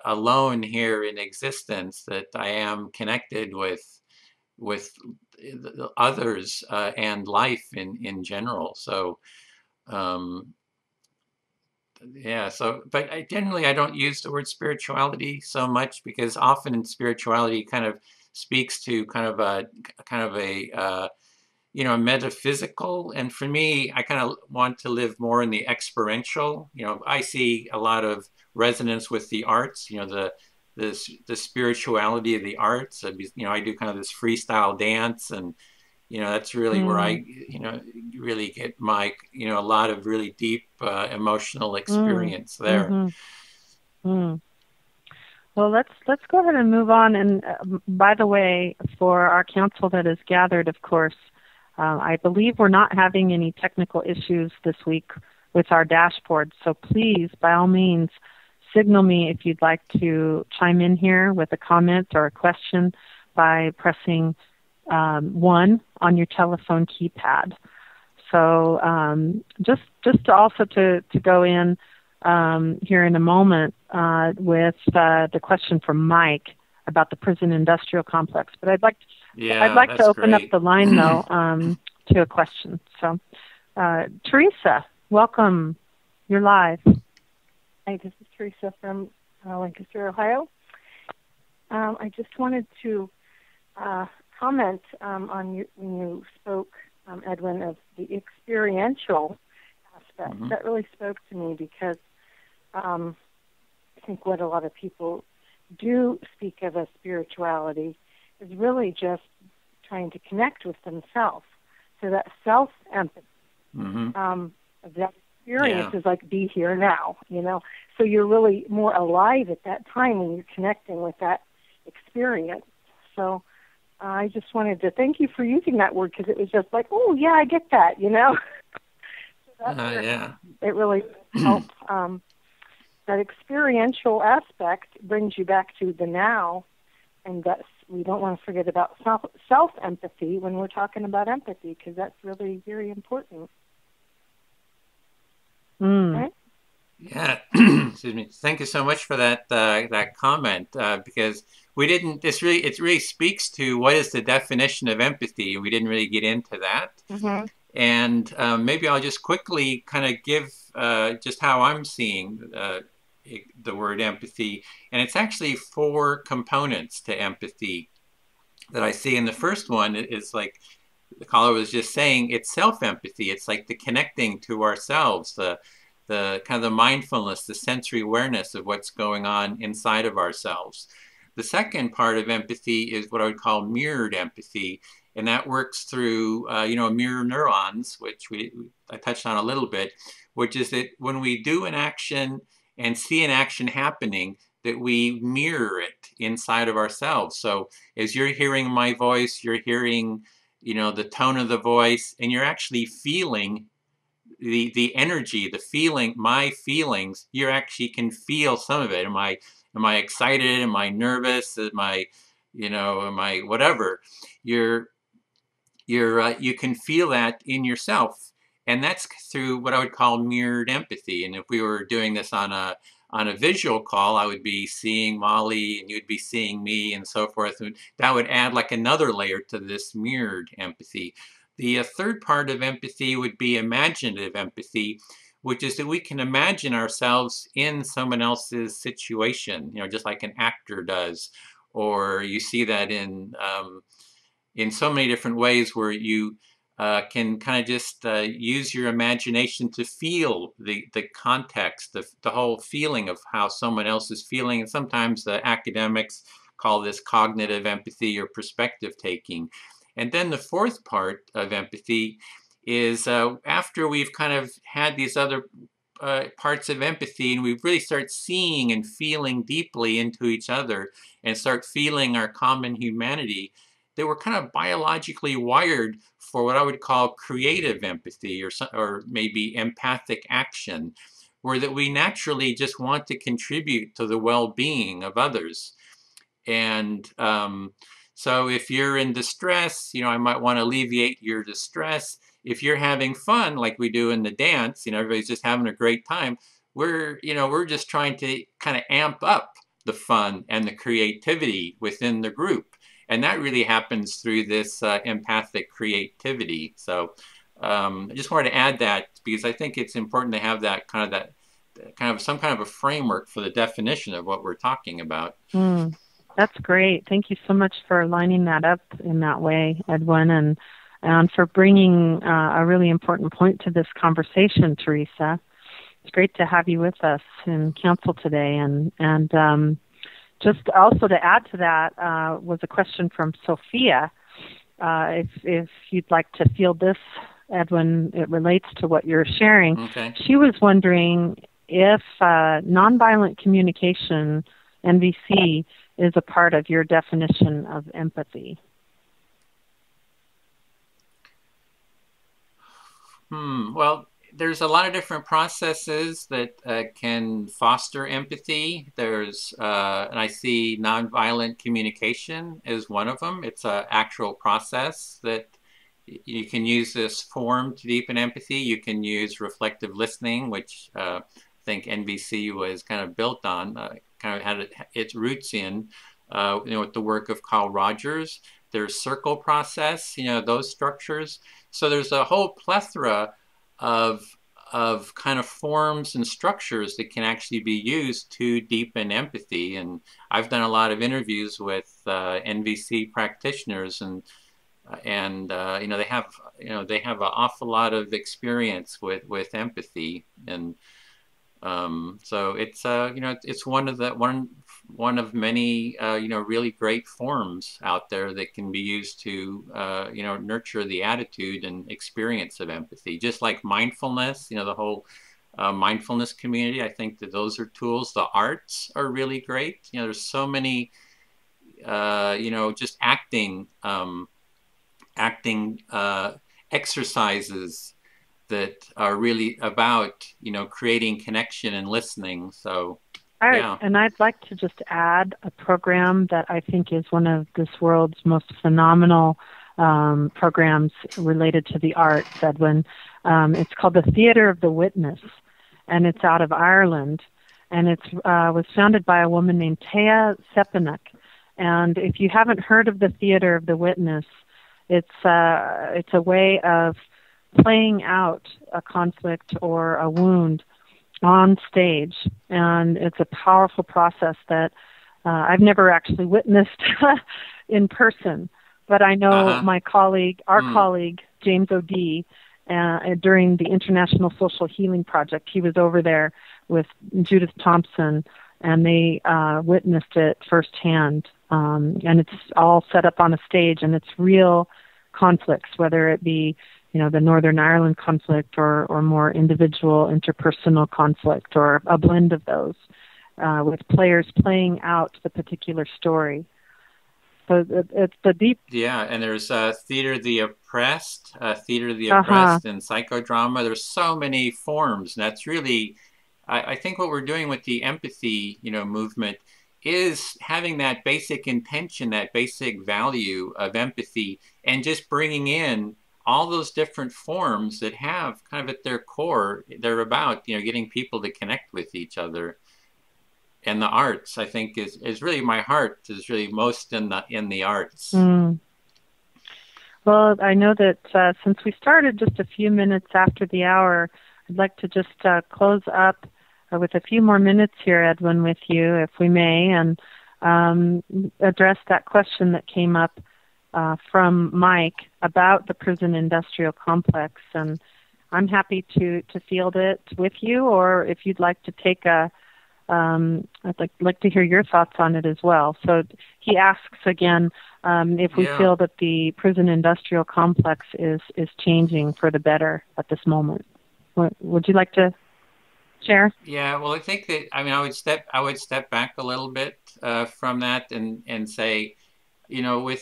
alone here in existence, that I am connected with others and life in general. So, but I don't use the word spirituality so much, because often in spirituality kind of speaks to kind of a metaphysical. And for me, I kind of want to live more in the experiential. I see a lot of resonance with the arts, the spirituality of the arts. I do kind of this freestyle dance, and that's really where I really get my a lot of really deep emotional experience there. Well, let's go ahead and move on. And by the way, for our council that is gathered, of course, I believe we're not having any technical issues this week with our dashboard. So please, by all means, signal me if you'd like to chime in here with a comment or a question by pressing 1 on your telephone keypad. So just also to go in here in a moment with the question from Mike about the prison industrial complex. But I'd like to open up the line, though, to a question. So, Teresa, welcome. You're live. Hi, this is Teresa from Lancaster, Ohio. I just wanted to comment on when you spoke, Edwin, of the experiential aspect. Mm-hmm. That really spoke to me because I think what a lot of people do speak of as spirituality is really just trying to connect with themselves. So that self-empathy, that experience is like be here now, you know. So you're really more alive at that time when you're connecting with that experience. So I just wanted to thank you for using that word because it was just like, oh, yeah, I get that, you know. So it really helps. That experiential aspect brings you back to the now, and that's, we don't want to forget about self-empathy when we're talking about empathy, because that's really very important. Right? Yeah, excuse me. Thank you so much for that that comment, because we didn't. It really speaks to what is the definition of empathy. We didn't really get into that, and maybe I'll just quickly kind of give just how I'm seeing the word empathy, and it's actually 4 components to empathy that I see. And the first one is like the caller was just saying, it's self-empathy. It's like the connecting to ourselves, the kind of the mindfulness, the sensory awareness of what's going on inside of ourselves. The second part of empathy is what I would call mirrored empathy, and that works through mirror neurons, which I touched on a little bit, which is that when we do an action and see an action happening, that we mirror it inside of ourselves. So as you're hearing my voice, you're hearing, the tone of the voice, and you're actually feeling the energy, the feeling, my feelings. You actually can feel some of it. Am I excited? Am I nervous? Am I whatever? You can feel that in yourself, and that's through what I would call mirrored empathy. And if we were doing this on a visual call, I would be seeing Molly and you'd be seeing me and so forth. And that would add like another layer to this mirrored empathy. The third part of empathy would be imaginative empathy, which is that we can imagine ourselves in someone else's situation, just like an actor does. Or you see that in so many different ways where you can kind of just use your imagination to feel the context, the whole feeling of how someone else is feeling. And sometimes the academics call this cognitive empathy or perspective taking. And then the fourth part of empathy is after we've kind of had these other parts of empathy and we really start seeing and feeling deeply into each other and start feeling our common humanity, they were kind of biologically wired for what I would call creative empathy or maybe empathic action, where that we naturally just want to contribute to the well-being of others. And so if you're in distress, I might want to alleviate your distress. If you're having fun, like we do in the dance, everybody's just having a great time, we're just trying to kind of amp up the fun and the creativity within the group. And that really happens through this empathic creativity. So I just wanted to add that because I think it's important to have that kind of some kind of a framework for the definition of what we're talking about. That's great. Thank you so much for lining that up in that way, Edwin, and for bringing a really important point to this conversation, Teresa. It's great to have you with us in council today. And just also to add to that was a question from Sophia. If you'd like to field this, Edwin, it relates to what you're sharing. Okay. She was wondering if nonviolent communication, NVC, is a part of your definition of empathy. Well, there's a lot of different processes that can foster empathy. There's, and I see nonviolent communication as one of them. It's an actual process that you can use this form to deepen empathy. You can use reflective listening, which I think NVC was kind of built on, kind of had its roots in, with the work of Carl Rogers. There's circle process, those structures. So there's a whole plethora of kind of forms and structures that can actually be used to deepen empathy. And I've done a lot of interviews with NVC practitioners, and you know, they have an awful lot of experience with empathy. And so it's you know, it's one of many you know, really great forms out there that can be used to you know, nurture the attitude and experience of empathy. Just like mindfulness, you know, the whole mindfulness community, I think that those are tools. The arts are really great. You know, there's so many you know, just acting exercises that are really about, you know, creating connection and listening. So, yeah. And I'd like to just add a program that I think is one of this world's most phenomenal programs related to the arts, Edwin. It's called the Theater of the Witness, and it's out of Ireland, and it was founded by a woman named Thea Sepanek. And if you haven't heard of the Theater of the Witness, it's a way of playing out a conflict or a wound on stage, and it's a powerful process that I've never actually witnessed in person, but I know my colleague, our colleague, James O'Dea, during the International Social Healing Project, he was over there with Judith Thompson, and they witnessed it firsthand, and it's all set up on a stage, and it's real conflicts, whether it be, you know, the Northern Ireland conflict or more individual interpersonal conflict, or a blend of those, with players playing out the particular story. So it's the deep... Yeah, and there's Theater of the Oppressed, Theater of the Oppressed and Psychodrama. There's so many forms, and that's really, I think what we're doing with the empathy, you know, movement is having that basic intention, that basic value of empathy, and just bringing in all those different forms that have kind of at their core, they're about, you know, getting people to connect with each other. And the arts, I think, is really, my heart is really most in the arts. Well, I know that since we started just a few minutes after the hour, I'd like to just close up with a few more minutes here, Edwin, with you, if we may, and address that question that came up from Mike about the prison industrial complex. And I'm happy to field it with you, or if you'd like to take I'd like to hear your thoughts on it as well. So he asks again if we feel that the prison industrial complex is changing for the better at this moment. Would you like to share? Yeah, well, I think that, I mean, I would step back a little bit from that and say, you know,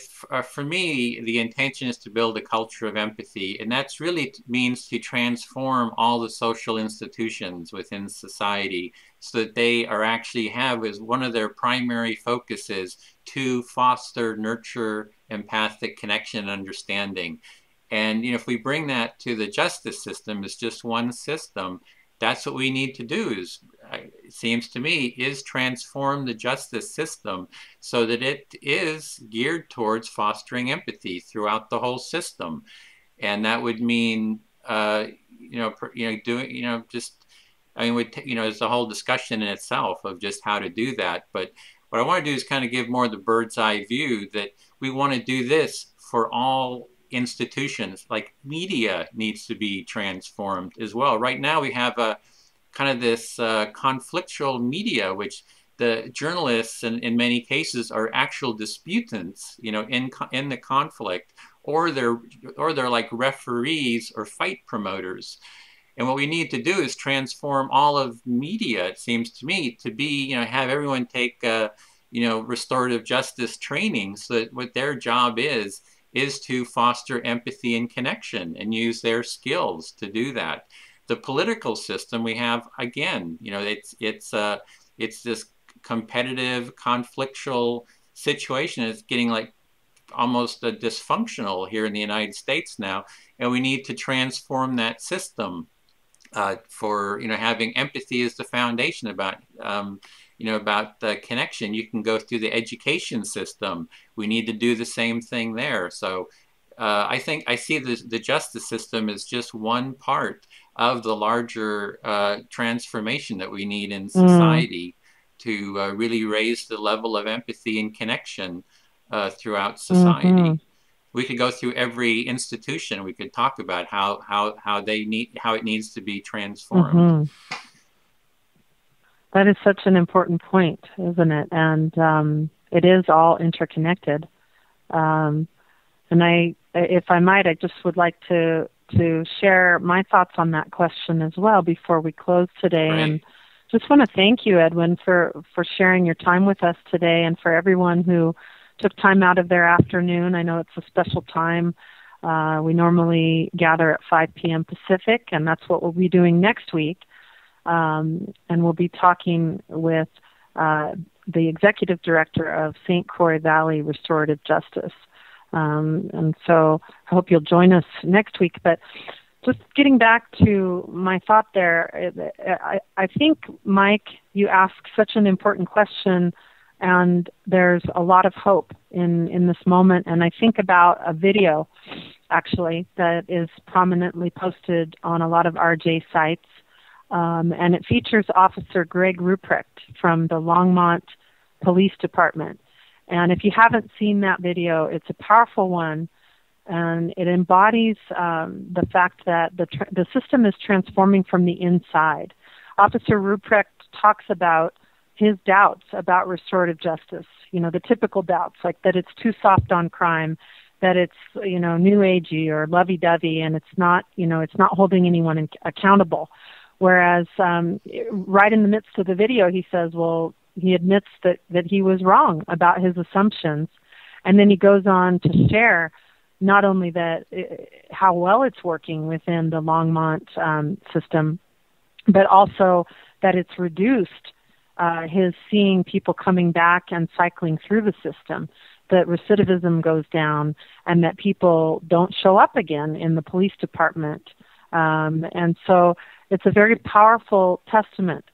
for me, the intention is to build a culture of empathy, and that's really means to transform all the social institutions within society so that they are actually have as one of their primary focuses to foster, nurture empathic connection and understanding. And, you know, if we bring that to the justice system as just one system, that's what we need to do, is, it seems to me, is transform the justice system so that it is geared towards fostering empathy throughout the whole system. And that would mean, doing, just, I mean, there's a whole discussion in itself of just how to do that. But what I want to do is kind of give more of the bird's eye view that we want to do this for all institutions. Like media needs to be transformed as well. Right now we have a kind of this conflictual media, which the journalists in many cases are actual disputants, you know, in the conflict, or they're like referees or fight promoters. And what we need to do is transform all of media, it seems to me, to be, you know, have everyone take restorative justice training, so that what their job is to foster empathy and connection and use their skills to do that. The political system we have, again, you know, it's this competitive, conflictual situation. It's getting like almost dysfunctional here in the United States now, and we need to transform that system for, you know, having empathy as the foundation about about the connection. You can go through the education system. We need to do the same thing there. So I think I see the justice system as just one part of the larger transformation that we need in society to really raise the level of empathy and connection throughout society. We could go through every institution. We could talk about how it needs to be transformed. That is such an important point, isn't it? And it is all interconnected. And if I might, I just would like to share my thoughts on that question as well before we close today. Right. And just want to thank you, Edwin, for sharing your time with us today, and for everyone who took time out of their afternoon. I know it's a special time. We normally gather at 5 p.m. Pacific, and that's what we'll be doing next week. And we'll be talking with the Executive Director of St. Croix Valley Restorative Justice. And so I hope you'll join us next week. But just getting back to my thought there, I think, Mike, you asked such an important question, and there's a lot of hope in this moment. And I think about a video, actually, that is prominently posted on a lot of RJ sites. And it features Officer Greg Ruprecht from the Longmont Police Department. And if you haven't seen that video, it's a powerful one, and it embodies the fact that the system is transforming from the inside. Officer Ruprecht talks about his doubts about restorative justice, the typical doubts, like that it's too soft on crime, that it's, new agey or lovey-dovey, and it's not holding anyone accountable. Whereas right in the midst of the video, he says, well, he admits that he was wrong about his assumptions. And then he goes on to share not only that how well it's working within the Longmont system, but also that it's reduced his seeing people coming back and cycling through the system, that recidivism goes down, and that people don't show up again in the police department. And so it's a very powerful testament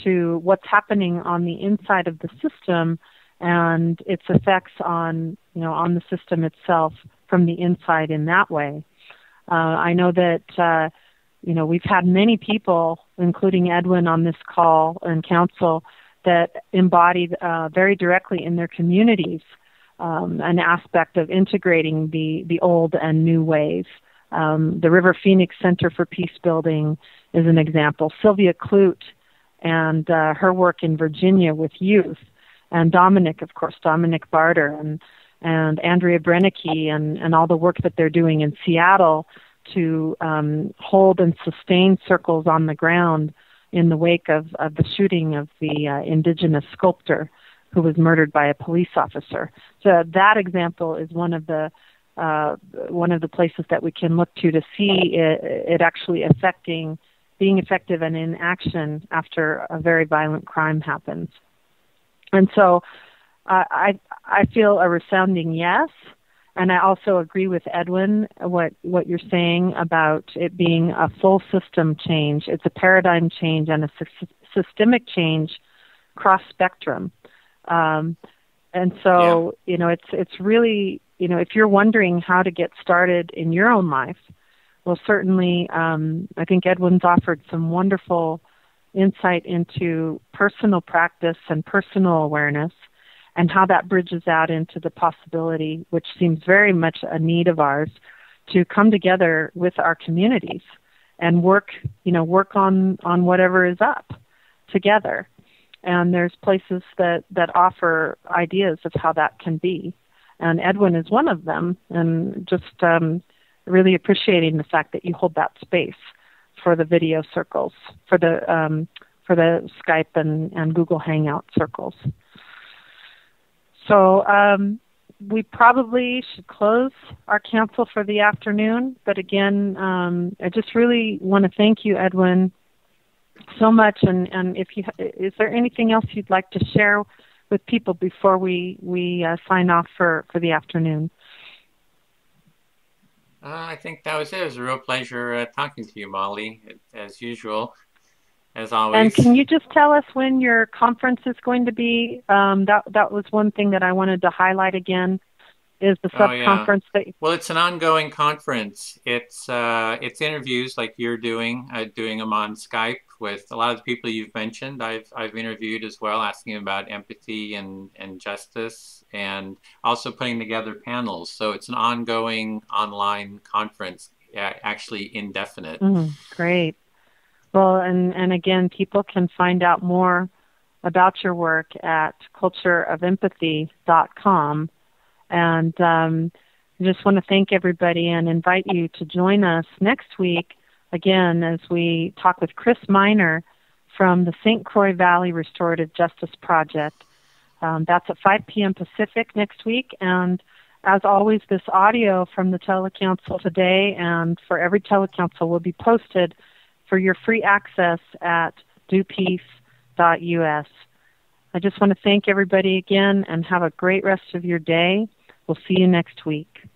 to what's happening on the inside of the system and its effects on the system itself from the inside in that way. I know that we've had many people, including Edwin, on this call and council that embodied very directly in their communities an aspect of integrating the old and new ways. The River Phoenix Center for Peace Building is an example. Sylvia Clute and her work in Virginia with youth, and Dominic Barter, and Andrea Brennicke, and all the work that they're doing in Seattle to hold and sustain circles on the ground in the wake of the shooting of the indigenous sculptor who was murdered by a police officer. So that example is one of the places that we can look to see it actually being effective and in action after a very violent crime happens. And so I feel a resounding yes, and I also agree with Edwin what you're saying about it being a full system change. It's a paradigm change and a systemic change cross spectrum. And so, it's really, if you're wondering how to get started in your own life, well, certainly, I think Edwin's offered some wonderful insight into personal practice and personal awareness, and how that bridges out into the possibility, which seems very much a need of ours, to come together with our communities and work on whatever is up together. And there's places that offer ideas of how that can be. And Edwin is one of them, and just really appreciating the fact that you hold that space for the video circles, for the Skype and Google Hangout circles. So we probably should close our council for the afternoon. But again, I just really want to thank you, Edwin, so much. And is there anything else you'd like to share with people before we sign off for the afternoon? I think that was it. It was a real pleasure talking to you, Molly, as usual, as always. And can you just tell us when your conference is going to be? That was one thing that I wanted to highlight again. is the sub-conference that... Well, it's an ongoing conference. It's interviews like you're doing them on Skype with a lot of the people you've mentioned. I've interviewed as well, asking about empathy and justice, and also putting together panels. So it's an ongoing online conference, actually indefinite. Great. Well, and again, people can find out more about your work at cultureofempathy.com. And I just want to thank everybody and invite you to join us next week, again, as we talk with Chris Miner from the St. Croix Valley Restorative Justice Project. That's at 5 p.m. Pacific next week. And as always, this audio from the telecouncil today and for every telecouncil will be posted for your free access at dopeace.us. I just want to thank everybody again and have a great rest of your day. We'll see you next week.